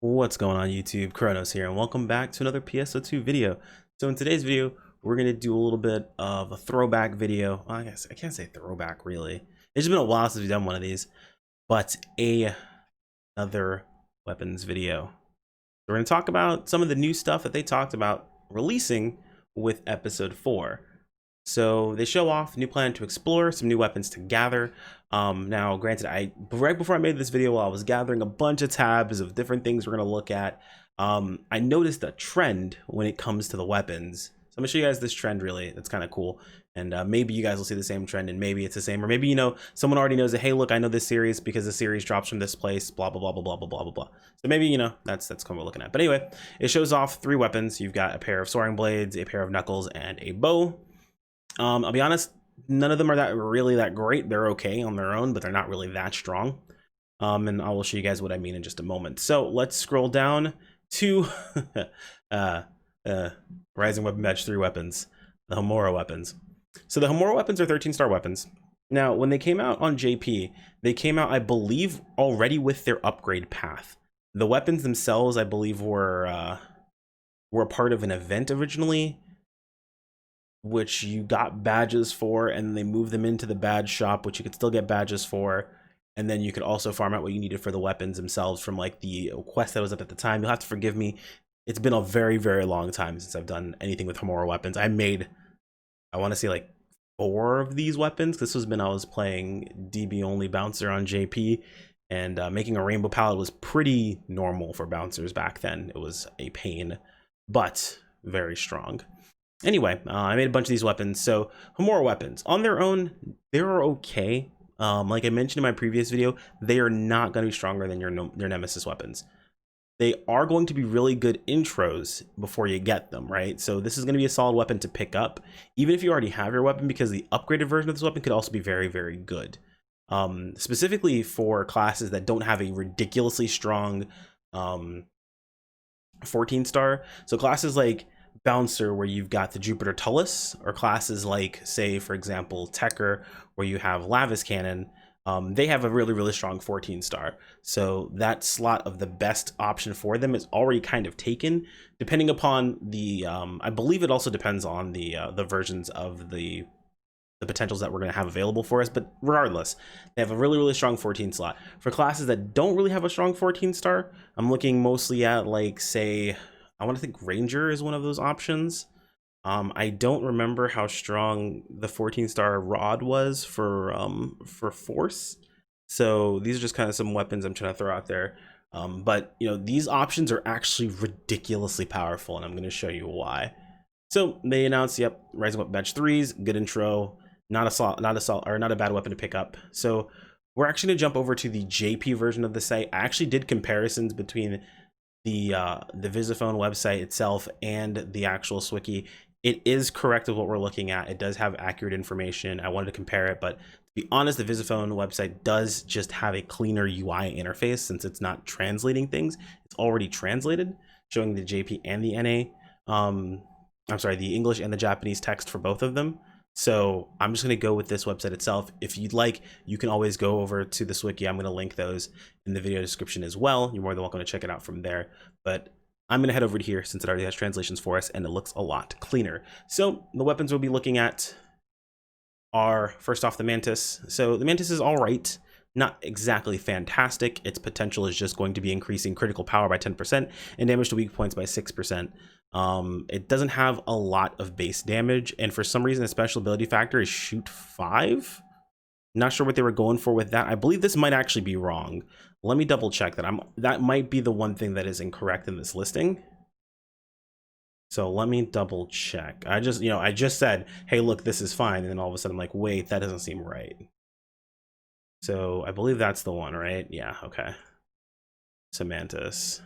What's going on YouTube? Chronos here, and welcome back to another PSO2 video. So in today's video, we're going to do a little bit of a throwback video. Well, I guess I can't say throwback really. It's just been a while since we've done one of these, but another weapons video. We're going to talk about some of the new stuff that they talked about releasing with episode 4. So they show off new plan to explore, some new weapons to gather. Now, granted, right before I made this video, while I was gathering a bunch of tabs of different things we're gonna look at, I noticed a trend when it comes to the weapons. So I'm gonna show you guys this trend. Really, that's kind of cool, and maybe you guys will see the same trend, and maybe it's the same, or maybe someone already knows that. Hey, look, I know this series because the series drops from this place. Blah blah blah blah blah blah blah blah blah. So maybe that's kind of what we're looking at. But anyway, it shows off 3 weapons. You've got a pair of soaring blades, a pair of knuckles, and a bow. I'll be honest, none of them are really that great. They're okay on their own, but they're not really that strong. And I will show you guys what I mean in just a moment. So let's scroll down to Rising Weapon Badge 3 weapons, the Homura weapons. So the Homura weapons are 13-star weapons. Now, when they came out on JP, they came out, I believe, already with their upgrade path. The weapons themselves, I believe, were a part of an event originally, which you got badges for, and they moved them into the badge shop, which you could still get badges for, and then you could also farm out what you needed for the weapons themselves from like the quest that was up at the time. You'll have to forgive me, it's been a very, very long time since I've done anything with Homura weapons. I want to say like 4 of these weapons. This was when I was playing DB only bouncer on JP, and making a rainbow palette was pretty normal for bouncers back then. It was a pain, but very strong. Anyway, I made a bunch of these weapons. So Homura weapons on their own, they're okay. Like I mentioned in my previous video, they are not going to be stronger than your nemesis weapons. They are going to be really good intros before you get them, right? So this is going to be a solid weapon to pick up, even if you already have your weapon, because the upgraded version of this weapon could also be very, very good. Specifically for classes that don't have a ridiculously strong 14-star. So classes like Bouncer, where you've got the Jupiter Tullus, or classes like, say, for example, Techer, where you have Lavis Cannon, they have a really, really strong 14-star. So that slot of the best option for them is already kind of taken, depending upon the, I believe it also depends on the versions of the potentials that we're going to have available for us. But regardless, they have a really, really strong 14 slot. For classes that don't really have a strong 14-star, I'm looking mostly at, like, say, I want to think Ranger is one of those options. I don't remember how strong the 14-star rod was for force. So these are just kind of some weapons I'm trying to throw out there. But these options are actually ridiculously powerful, and I'm going to show you why. So they announced, yep, Rising Weapon Badge 3s, good intro, not a bad weapon to pick up. So we're actually going to jump over to the JP version of the site. I actually did comparisons between the Visiphone website itself and the actual Swiki. It is correct of what we're looking at. It does have accurate information. I wanted to compare it, but to be honest, the Visiphone website does just have a cleaner UI interface, since it's not translating things. It's already translated, showing the JP and the NA. I'm sorry, the English and the Japanese text for both of them. So I'm just going to go with this website itself. If you'd like, you can always go over to the Swiki. I'm going to link those in the video description as well. You're more than welcome to check it out from there. But I'm going to head over to here, since it already has translations for us and it looks a lot cleaner. So the weapons we'll be looking at are, first off, the Mantis. So the Mantis is all right. Not exactly fantastic. Its potential is just going to be increasing critical power by 10% and damage to weak points by 6%. It doesn't have a lot of base damage, and for some reason, the special ability factor is shoot 5. Not sure what they were going for with that. I believe this might actually be wrong. Let me double check that. That might be the one thing that is incorrect in this listing. So let me double check. I just said, hey, look, this is fine, and then all of a sudden I'm like, wait, that doesn't seem right. So I believe that's the one, right? Yeah, okay. Mantis.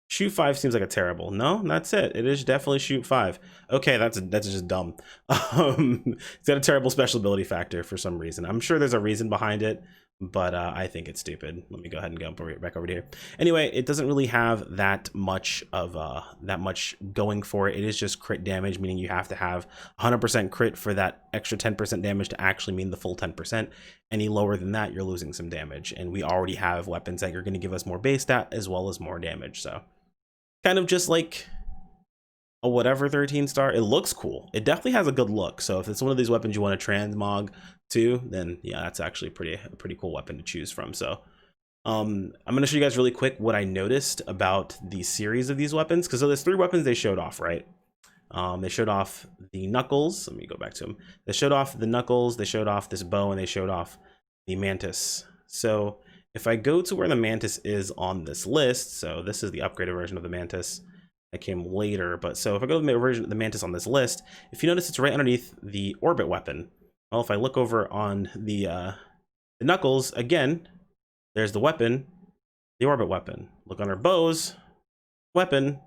Shoot 5 seems like a terrible. No, that's it. It is definitely shoot 5. Okay, that's just dumb. It's got a terrible special ability factor for some reason. I'm sure there's a reason behind it, but I think it's stupid. Let me go ahead and go back over here. Anyway, it doesn't really have that much of that much going for it. It is just crit damage, meaning you have to have 100% crit for that extra 10% damage to actually mean the full 10%. Any lower than that, you're losing some damage, and we already have weapons that are going to give us more base stat as well as more damage. So kind of just like a whatever 13 star. It looks cool. It definitely has a good look. So if it's one of these weapons you want to transmog to, then yeah, that's actually a pretty cool weapon to choose from. So I'm going to show you guys really quick what I noticed about the series of these weapons, because there's 3 weapons they showed off, right? They showed off the knuckles. Let me go back to them. They showed off the knuckles, they showed off this bow, and they showed off the mantis. So if I go to where the mantis is on this list, so this is the upgraded version of the mantis that came later, but so if I go to the version of the mantis on this list, if you notice, it's right underneath the orbit weapon. Well, if I look over on the knuckles, again, there's the weapon, the orbit weapon. Look on our bows, weapon,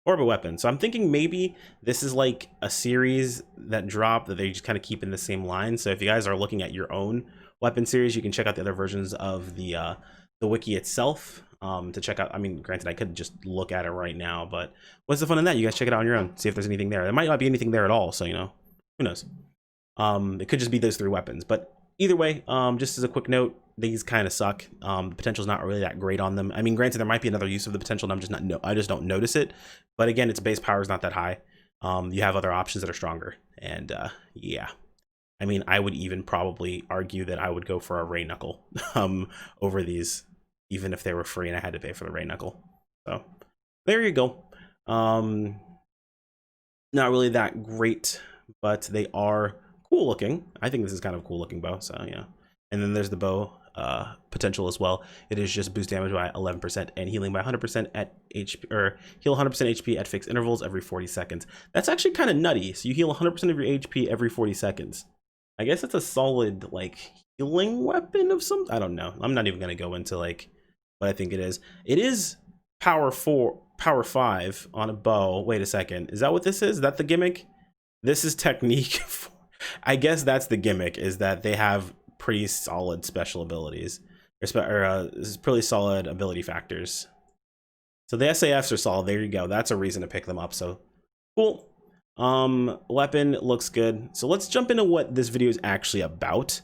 orbit weapon. So I'm thinking maybe this is like a series that drop that they just kind of keep in the same line. So if you guys are looking at your own weapon series, you can check out the other versions of the wiki itself to check out. I mean, granted, I could just look at it right now, but what's the fun in that? You guys check it out on your own, see if there's anything there. There might not be anything there at all, so you know, who knows. It could just be those 3 weapons, but either way, just as a quick note, these kind of suck. The potential's not really that great on them. I mean, granted, there might be another use of the potential, and I just don't notice it. But again, its base power is not that high. You have other options that are stronger, and yeah. I mean, I would even probably argue that I would go for a Ray Knuckle over these, even if they were free and I had to pay for the Ray Knuckle. So there you go. Not really that great, but they are cool looking. I think this is kind of a cool looking bow, so yeah. And then there's the bow potential as well. It is just boost damage by 11% and healing by 100% at HP, or heal 100% HP at fixed intervals every 40 seconds. That's actually kind of nutty. So you heal 100% of your HP every 40 seconds. I guess it's a solid like healing weapon of some, I don't know. I'm not even gonna go into like what I think it is. It is power 5 on a bow. Wait a second, is that what this is? Is that the gimmick? This is technique. I guess that's the gimmick, is that they have pretty solid special abilities, or pretty solid ability factors. So the SAFs are solid. There you go. That's a reason to pick them up. So cool. Weapon looks good. So let's jump into what this video is actually about.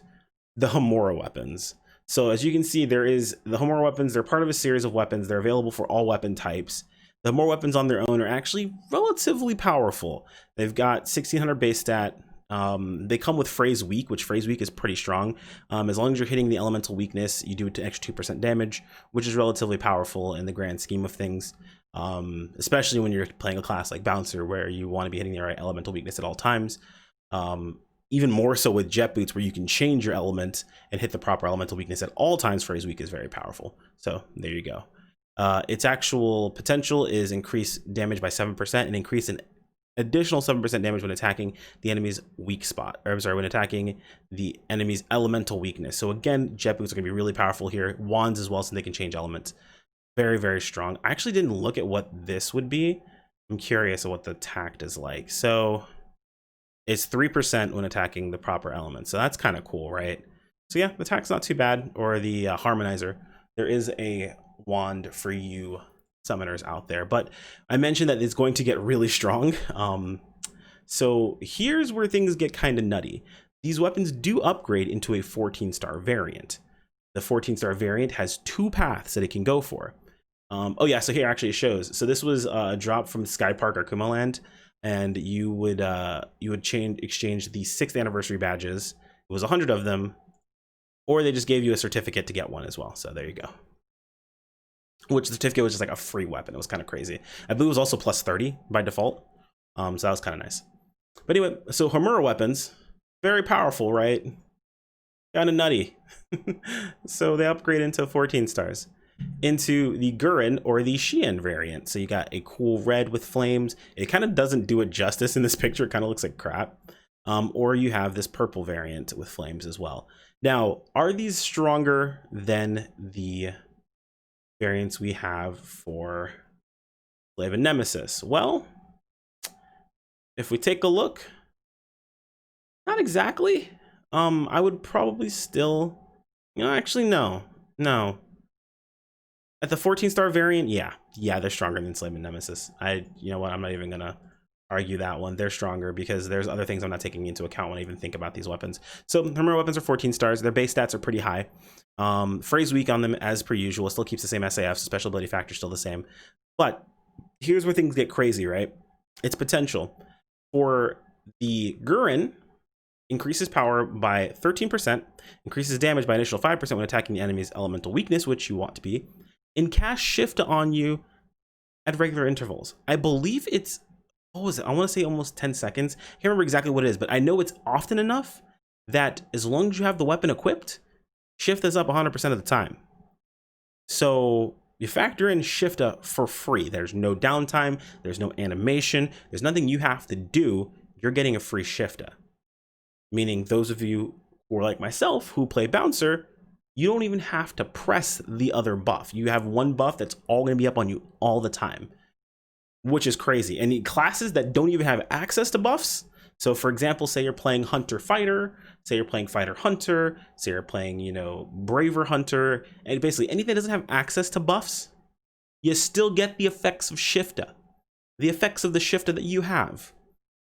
The Homura weapons. So as you can see, there is the Homura weapons. They're part of a series of weapons. They're available for all weapon types. The Homura weapons on their own are actually relatively powerful. They've got 1600 base stat. They come with Phrase Weak, which Phrase Weak is pretty strong. As long as you're hitting the elemental weakness, you do it to extra 2% damage, which is relatively powerful in the grand scheme of things. Especially when you're playing a class like Bouncer, where you want to be hitting the right elemental weakness at all times. Even more so with Jet Boots, where you can change your element and hit the proper elemental weakness at all times. Phrase Weak is very powerful. So there you go. Its actual potential is increase damage by 7% and increase an additional 7% damage when attacking the enemy's weak spot, or I'm sorry, when attacking the enemy's elemental weakness. So again, Jet Boots are gonna be really powerful here. Wands as well, so they can change elements. Very, very strong. I actually didn't look at what this would be. I'm curious of what the tact is like. So it's 3% when attacking the proper element. So that's kind of cool, right? So yeah, the tact's not too bad. Or the harmonizer. There is a wand for you summoners out there, but I mentioned that it's going to get really strong. So here's where things get kind of nutty. These weapons do upgrade into a 14-star variant. The 14-star variant has 2 paths that it can go for. Oh yeah, so here actually it shows. So this was a drop from Sky Park or Kuma Land, and you would exchange the 6th anniversary badges. It was 100 of them, or they just gave you a certificate to get one as well. So there you go. Which the certificate was just like a free weapon. It was kind of crazy. I believe it was also plus 30 by default. So that was kind of nice. But anyway, so Homura weapons, very powerful, right? Kind of nutty. So they upgrade into 14 stars. Into the Gurren or the Xian variant. So you got a cool red with flames. It kind of doesn't do it justice in this picture. It kind of looks like crap. Or you have this purple variant with flames as well. Now, are these stronger than the variants we have for Slave and Nemesis? Well, if we take a look, not exactly. I would probably still You know, actually, no. No. At the 14-star variant, yeah. Yeah, they're stronger than Enslavement Nemesis. You know what, I'm not even gonna argue that one. They're stronger because there's other things I'm not taking into account when I even think about these weapons. So Homura weapons are 14 stars. Their base stats are pretty high. Phrase weak on them as per usual. Still keeps the same SAF, so special ability factor still the same. But here's where things get crazy, right? Its potential. For the Gurren, increases power by 13%, increases damage by initial 5% when attacking the enemy's elemental weakness, which you want to be, and cast Shift on you at regular intervals. I believe it's, what was it? I want to say almost 10 seconds. I can't remember exactly what it is, but I know it's often enough that as long as you have the weapon equipped, Shift is up 100% of the time. So you factor in Shifta for free. There's no downtime, there's no animation, there's nothing you have to do. You're getting a free Shifta. Meaning those of you who are like myself who play Bouncer, you don't even have to press the other buff. You have one buff that's all going to be up on you all the time, which is crazy. And classes that don't even have access to buffs. So for example, say you're playing Hunter Fighter, say you're playing Fighter Hunter, say you're playing, you know, Braver Hunter, and basically anything that doesn't have access to buffs, you still get the effects of Shifta, the effects of the Shifta that you have,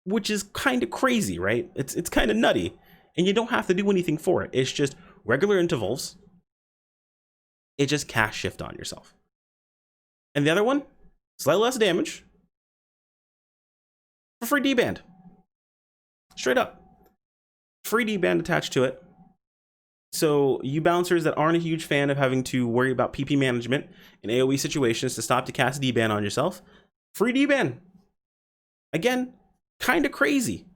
which is kind of crazy, right? It's kind of nutty, and you don't have to do anything for it. It's just regular intervals. It just cast Shift on yourself. And the other one, slightly less damage for free D-band. Straight up. Free D-band attached to it. So you bouncers that aren't a huge fan of having to worry about PP management in AoE situations to stop to cast D-band on yourself, free D-band. Again, kind of crazy.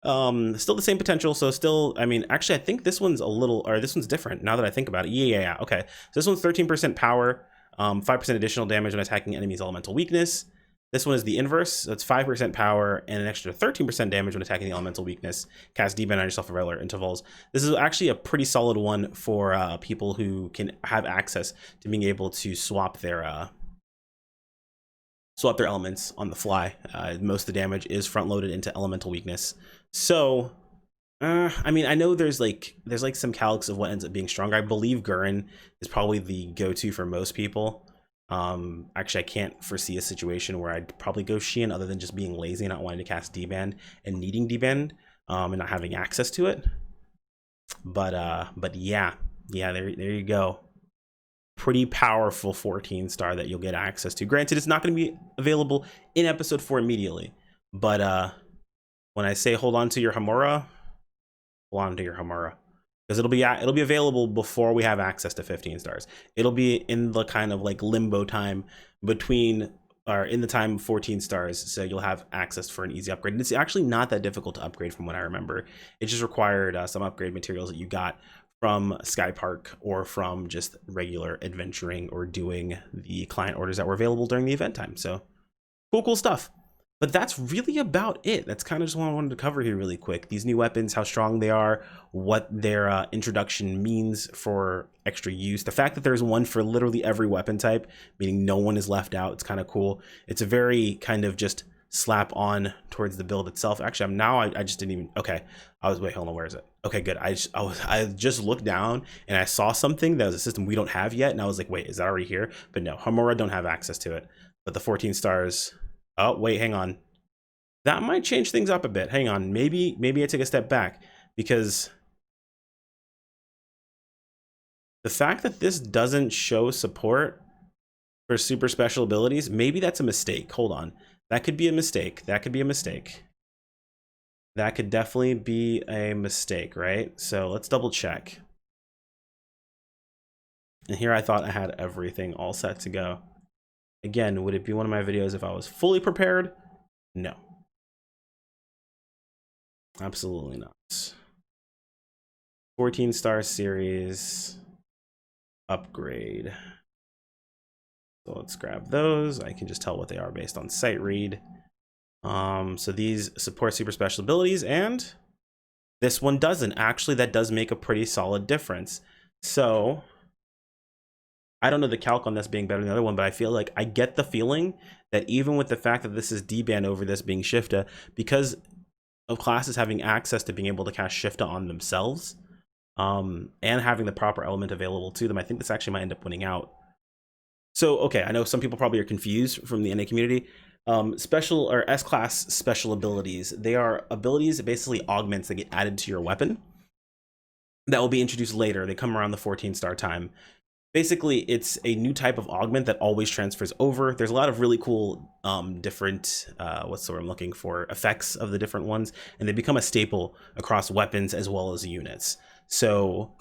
Still the same potential, so still, I mean, actually I think this one's a little, or this one's different now that I think about it. Yeah, okay. So this one's 13% power, 5% additional damage when attacking enemies' elemental weakness. This one is the inverse, so it's 5% power and an extra 13% damage when attacking the elemental weakness. Cast D-band on yourself at regular intervals. This is actually a pretty solid one for people who can have access to being able to swap their elements on the fly. Most of the damage is front loaded into elemental weakness. So, I mean, I know there's like some calcs of what ends up being stronger. I believe Gurren is probably the go-to for most people. Actually, I can't foresee a situation where I'd probably go Xian other than just being lazy and not wanting to cast D-band and needing D-band, and not having access to it. But yeah, there you go. Pretty powerful 14-star that you'll get access to. Granted, it's not going to be available in episode 4 immediately, but when I say hold on to your Homura, hold on to your Homura, because it'll be available before we have access to 15 stars. It'll be in the kind of like limbo time between, or in the time of 14 stars, so you'll have access for an easy upgrade. And it's actually not that difficult to upgrade from what I remember. It just required some upgrade materials that you got from Sky Park or from just regular adventuring or doing the client orders that were available during the event time. So cool stuff. But that's really about it. That's kind of just what I wanted to cover here really quick. These new weapons, how strong they are, what their introduction means for extra use. The fact that there's one for literally every weapon type, meaning no one is left out. It's kind of cool. It's a very kind of just slap on towards the build itself. Actually, I just didn't even, okay. Wait, hold on, where is it? Okay, good. I just looked down and I saw something that was a system we don't have yet. And I was like, wait, is that already here? But no, Homura don't have access to it. But the 14 stars, oh, wait, hang on. That might change things up a bit. Hang on, maybe I take a step back, because the fact that this doesn't show support for super special abilities, maybe that's a mistake. Hold on. That could be a mistake. That could be a mistake. That could definitely be a mistake, right? So let's double check. And here I thought I had everything all set to go. Again, would it be one of my videos if I was fully prepared? No. Absolutely not. 14-star series upgrade. So let's grab those. I can just tell what they are based on sight read. So these support super special abilities, and this one doesn't. Actually, that does make a pretty solid difference. So I don't know the calc on this being better than the other one, but I feel like I get the feeling that even with the fact that this is D-band over this being Shifta, because of classes having access to being able to cast Shifta on themselves, and having the proper element available to them, I think this actually might end up winning out. So, okay, I know some people probably are confused from the NA community. Special or S-class special abilities, they are abilities that basically augments that get added to your weapon that will be introduced later. They come around the 14-star time. Basically, it's a new type of augment that always transfers over. There's a lot of really cool different, what's the word I'm looking for, effects of the different ones, and they become a staple across weapons as well as units. So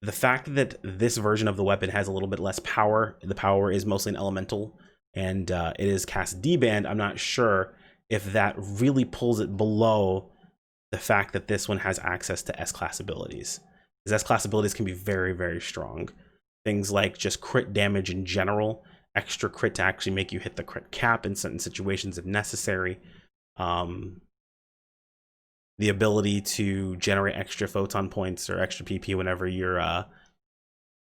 the fact that this version of the weapon has a little bit less power, the power is mostly an elemental, and it is cast D-band, I'm not sure if that really pulls it below the fact that this one has access to S-class abilities. Because S-class abilities can be very, very strong. Things like just crit damage in general, extra crit to actually make you hit the crit cap in certain situations if necessary. The ability to generate extra photon points or extra PP whenever you're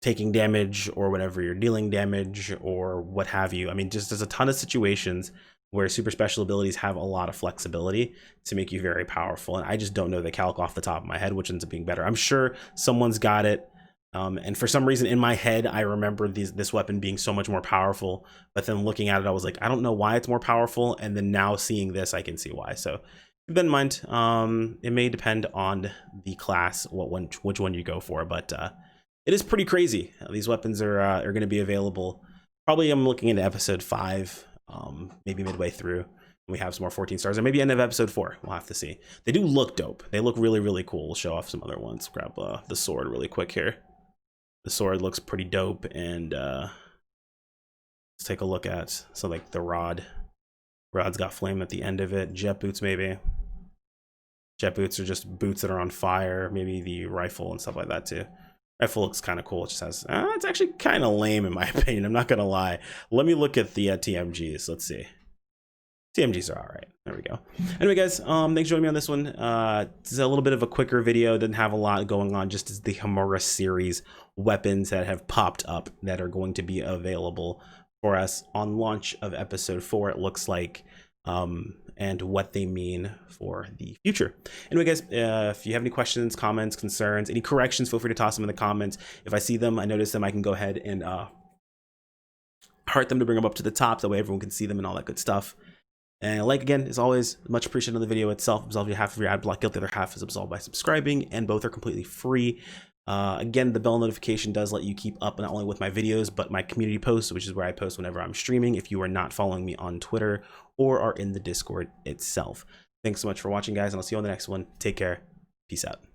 taking damage or whenever you're dealing damage or what have you. I mean, just there's a ton of situations where super special abilities have a lot of flexibility to make you very powerful. And I just don't know the calc off the top of my head, which ends up being better. I'm sure someone's got it. And for some reason in my head, I remember this weapon being so much more powerful, but then looking at it, I was like, I don't know why it's more powerful. And then now seeing this, I can see why. So keep that in mind. It may depend on the class, which one you go for, but it is pretty crazy. These weapons are going to be available. Probably I'm looking into episode 5, maybe midway through. We have some more 14 stars, or maybe end of episode 4. We'll have to see. They do look dope. They look really, really cool. We'll show off some other ones. Grab the sword really quick here. The sword looks pretty dope, and let's take a look at like the rod. Rod's got flame at the end of it. Jet boots, maybe. Jet boots are just boots that are on fire. Maybe the rifle and stuff like that too. Rifle looks kind of cool. It just has, it's actually kind of lame in my opinion. I'm not gonna lie. Let me look at the TMGs. Let's see. TMGs are all right. There we go. Anyway, guys, thanks for joining me on this one. This is a little bit of a quicker video. Didn't have a lot going on, just as the Homura series weapons that have popped up that are going to be available for us on launch of episode 4, it looks like, and what they mean for the future. Anyway, guys, if you have any questions, comments, concerns, any corrections, feel free to toss them in the comments. If I see them, I notice them, I can go ahead and heart them to bring them up to the top. That way everyone can see them and all that good stuff. And like, again, as always, much appreciated on the video itself. Absolve you half of your ad block guilt. The other half is absolved by subscribing, and both are completely free. Again, the bell notification does let you keep up not only with my videos, but my community posts, which is where I post whenever I'm streaming, if you are not following me on Twitter or are in the Discord itself. Thanks so much for watching, guys, and I'll see you on the next one. Take care. Peace out.